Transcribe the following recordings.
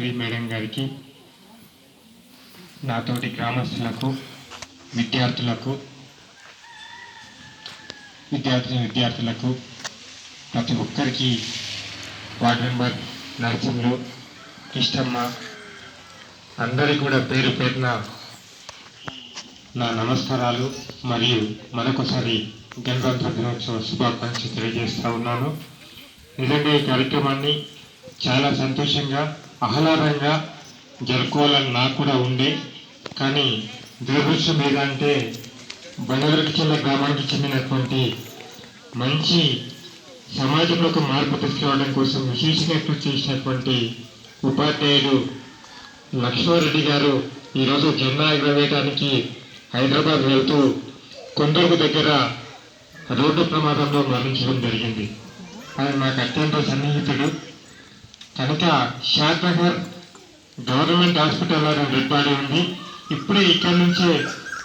Madhavi madam గారికి, నాతోటి గ్రామస్తులకు, విద్యార్థులకు ప్రతి ఒక్కరికి వార్డు మెంబర్ నరసింహులు, ఇష్టమ్మ అందరికీ కూడా పేరు పేరున నా నమస్కారాలు మరియు మరొకసారి గణతంత్ర దినోత్సవ శుభాకాంక్షలు తెలియజేస్తూ ఉన్నాను. నిజంగా ఈ కార్యక్రమాన్ని చాలా సంతోషంగా ఆహ్లాదంగా జరుపుకోవాలని నాకు కూడా ఉండే, కానీ దురదృష్టం ఏదంటే బండవరకిచెల్ల గ్రామానికి చెందినటువంటి మంచి సమాజంలో ఒక మార్పు తీసుకురావడం కోసం విశేషంగా కృషి చేసినటువంటి ఉపాధ్యాయులు లక్ష్మారెడ్డి గారు ఈరోజు జెండా ఎగరవేయడానికి హైదరాబాద్ వెళ్తూ కొందరు దగ్గర రోడ్డు ప్రమాదంలో మరణించడం జరిగింది. ఆయన నాకు అత్యంత సన్నిహితుడు కనుక షాద్ నగర్ గవర్నమెంట్ హాస్పిటల్లో డెడ్ బాడీ ఉంది. ఇప్పుడే ఇక్కడి నుంచే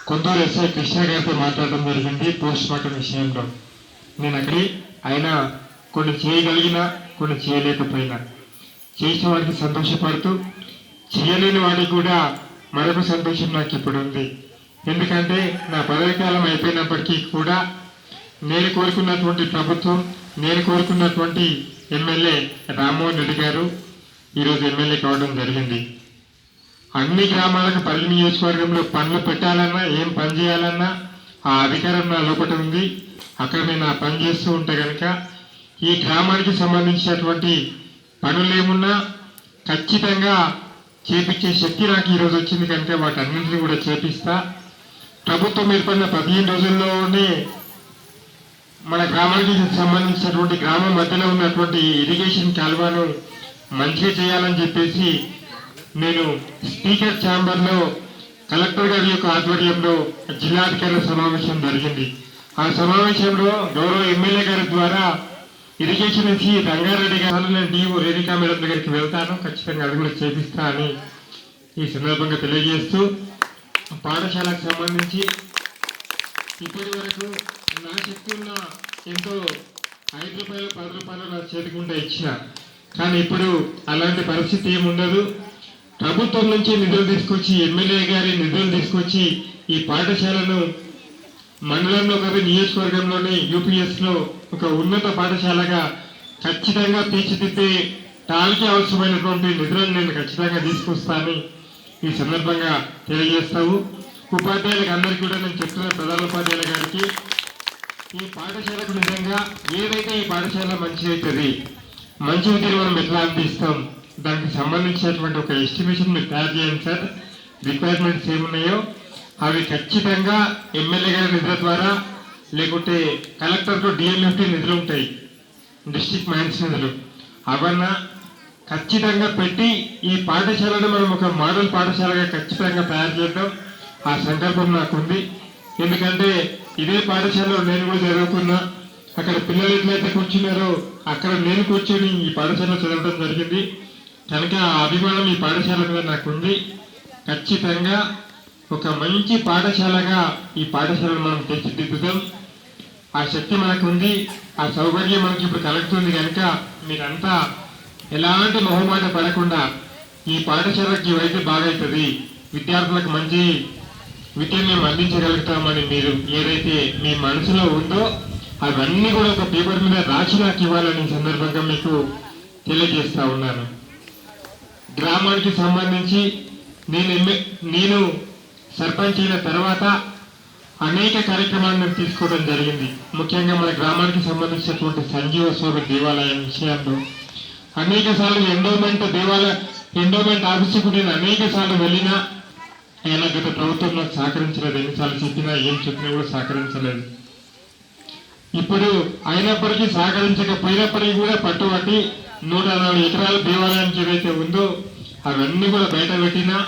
కొందరు ఎస్ఐ కృష్ణ గారితో మాట్లాడడం జరిగింది పోస్ట్ మార్టం విషయంలో. నేను అక్కడి ఆయన కొన్ని చేయగలిగినా కొన్ని చేయలేకపోయినా, చేసిన వాడికి సంతోషపడుతూ చేయలేని వాడికి కూడా మరొక సంతోషం నాకు ఇప్పుడు ఉంది. ఎందుకంటే నా పదవి కాలం అయిపోయినప్పటికీ కూడా నేను కోరుకున్నటువంటి ప్రభుత్వం, నేను కోరుకున్నటువంటి ఎమ్మెల్యే రామ్మోహన్ రెడ్డి గారు ఈరోజు ఎమ్మెల్యే కావడం జరిగింది. అన్ని గ్రామాలకు పరిధి నియోజకవర్గంలో పనులు పెట్టాలన్నా, ఏం పని చేయాలన్నా ఆ అధికారం నా లోపల ఉంది. అక్కడ నేను ఆ పని చేస్తూ ఉంటే కనుక ఈ గ్రామానికి సంబంధించినటువంటి పనులు ఏమున్నా ఖచ్చితంగా చేపించే శక్తి నాకు ఈరోజు వచ్చింది కనుక వాటన్నింటినీ కూడా చేపిస్తా. ప్రభుత్వం ఏర్పడిన 15 రోజుల్లోనే మన గ్రామానికి సంబంధించినటువంటి గ్రామం మధ్యలో ఉన్నటువంటి ఇరిగేషన్ కాలువను మంచిగా చేయాలని చెప్పేసి నేను స్పీకర్ ఛాంబర్లో కలెక్టర్ గారి యొక్క ఆధ్వర్యంలో జిల్లాధికారుల సమావేశం జరిగింది. ఆ సమావేశంలో గౌరవ ఎమ్మెల్యే గారి ద్వారా ఇరిగేషన్ నుంచి రంగారెడ్డి గారు నేను డిఓ రేణుకా మేడం దగ్గరికి వెళ్తాను, ఖచ్చితంగా అది కూడా చేపిస్తా అని ఈ సందర్భంగా తెలియజేస్తూ, పాఠశాలకు సంబంధించి ఇప్పటి వరకు నా శక్తి ఉన్న ఎంతో 5 రూపాయలు 10 రూపాయలు నా చేతికుండా ఇచ్చిన, కానీ ఇప్పుడు అలాంటి పరిస్థితి ఏముండదు. ప్రభుత్వం నుంచి నిధులు తీసుకొచ్చి, ఎమ్మెల్యే గారి నిధులు తీసుకొచ్చి ఈ పాఠశాలను మండలంలో కాదు నియోజకవర్గంలోనే యూపీఎస్లో ఒక ఉన్నత పాఠశాలగా ఖచ్చితంగా తీర్చిదిద్దే టాల్కి అవసరమైనటువంటి నిధులను నేను ఖచ్చితంగా తీసుకొస్తానని ఈ సందర్భంగా తెలియజేస్తావు. ఉపాధ్యాయులకు అందరికీ కూడా నేను చెప్తున్న ప్రధానోపాధ్యాయుల గారికి, ఈ పాఠశాలకు నిజంగా ఏదైతే ఈ పాఠశాల మంచిగా అవుతుంది, మంచి విద్యను మనం ఎట్లా అందిస్తాం, దానికి సంబంధించినటువంటి ఒక ఎస్టిమేషన్ మీరు తయారు చేయండి సార్. రిక్వైర్మెంట్స్ ఏమున్నాయో అవి ఖచ్చితంగా ఎమ్మెల్యే గారి నిధుల ద్వారా, లేకుంటే కలెక్టర్కు డిఎంఎఫ్టీ నిధులు ఉంటాయి, డిస్ట్రిక్ట్ మైన్స్ నిధులు, అవన్నా ఖచ్చితంగా పెట్టి ఈ పాఠశాలను మనం ఒక మోడల్ పాఠశాలగా ఖచ్చితంగా తయారు చేయడం ఆ సంకల్పం నాకుంది. ఎందుకంటే ఇదే పాఠశాలలో నేను కూడా చదువుకున్నా, అక్కడ పిల్లలు ఎట్లయితే కూర్చున్నారో అక్కడ నేను కూర్చొని ఈ పాఠశాలలో చదవడం జరిగింది కనుక ఆ అభిమానం ఈ పాఠశాల మీద నాకుంది. ఖచ్చితంగా ఒక మంచి పాఠశాలగా ఈ పాఠశాలను మనం తీర్చిదిద్దుతాం. ఆ శక్తి మనకు ఉంది, ఆ సౌకర్యం మనకి ఇప్పుడు కలుగుతుంది కనుక మీరంతా ఎలాంటి మొహమాట పడకుండా ఈ పాఠశాలకి ఇవైతే బాగవుతుంది, విద్యార్థులకు మంచి విద్యను మేము అందించగలుగుతామని మీరు ఏదైతే మీ మనసులో ఉందో అవన్నీ కూడా ఒక పేపర్ మీద రాసి నాకు ఇవ్వాలని సందర్భంగా మీకు తెలియజేస్తా ఉన్నాను. గ్రామానికి సంబంధించి నేను సర్పంచ్ అయిన తర్వాత అనేక కార్యక్రమాలను తీసుకోవడం జరిగింది. ముఖ్యంగా మన గ్రామానికి సంబంధించినటువంటి సంజీవ స్వామి దేవాలయం విషయంలో అనేక సార్లు ఎండోమెంట్ ఆఫీసుకు నేను అనేక సార్లు వెళ్ళినా ఆయన గత ప్రభుత్వం నాకు సహకరించలేదు. ఎన్నిసార్లు చెప్పినా ఏం చెప్పినా కూడా సహకరించలేదు. ఇప్పుడు అయినప్పటికీ సహకరించకపోయినప్పటికీ కూడా పట్టుబట్టి 104 ఎకరాల దేవాలయానికి ఏదైతే ఉందో అవన్నీ కూడా బయట పెట్టినా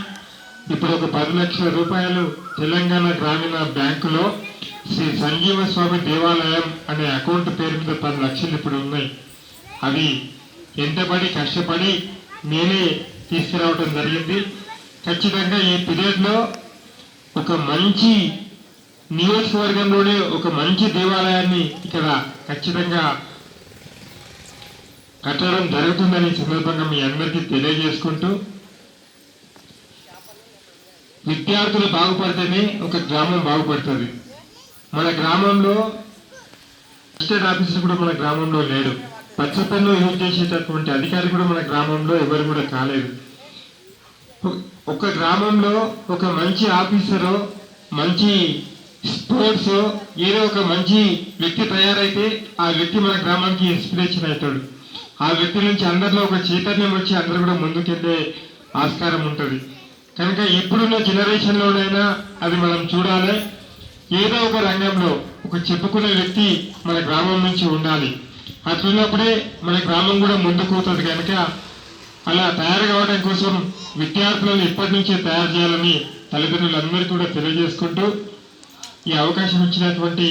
ఇప్పుడు ఒక 10 లక్షల రూపాయలు తెలంగాణ గ్రామీణ బ్యాంకులో శ్రీ సంజీవ స్వామి దేవాలయం అనే అకౌంట్ పేరు మీద 10 లక్షలు ఇప్పుడు ఉన్నాయి. అవి ఎంతబడి కష్టపడి నేనే తీసుకురావడం జరిగింది. ఖచ్చితంగా ఈ పీరియడ్లో ఒక మంచి నియోజకవర్గంలోనే ఒక మంచి దేవాలయాన్ని ఇక్కడ ఖచ్చితంగా కట్టడం జరుగుతుందని సందర్భంగా మీ అందరికీ తెలియజేసుకుంటూ విద్యార్థులు బాగుపడితేనే ఒక గ్రామం బాగుపడుతుంది. మన గ్రామంలో అసిస్టెంట్ ఆఫీసర్ కూడా మన గ్రామంలో లేడు. పచ్చపెన్ను యూజ్ చేసేటటువంటి అధికారి కూడా మన గ్రామంలో ఎవరు కూడా కాలేదు. ఒక గ్రామంలో ఒక మంచి ఆఫీసరు, మంచి స్పోర్ట్స్, ఏదో ఒక మంచి వ్యక్తి తయారైతే ఆ వ్యక్తి మన గ్రామానికి ఇన్స్పిరేషన్ అవుతాడు. ఆ వ్యక్తి నుంచి అందరిలో ఒక చైతన్యం వచ్చి అందరూ కూడా ముందుకెళ్ళే ఆస్కారం ఉంటుంది. కనుక ఇప్పుడున్న జనరేషన్లోనైనా అది మనం చూడాలి. ఏదో ఒక రంగంలో ఒక చెప్పుకునే వ్యక్తి మన గ్రామం నుంచి ఉండాలి. అట్లున్నప్పుడే మన గ్రామం కూడా ముందుకు పోతుంది. కనుక అలా తయారు కావడం కోసం విద్యార్థులను ఇప్పటి నుంచే తయారు చేయాలని తల్లిదండ్రులందరికీ కూడా తెలియజేసుకుంటూ ఈ అవకాశం ఇచ్చినటువంటి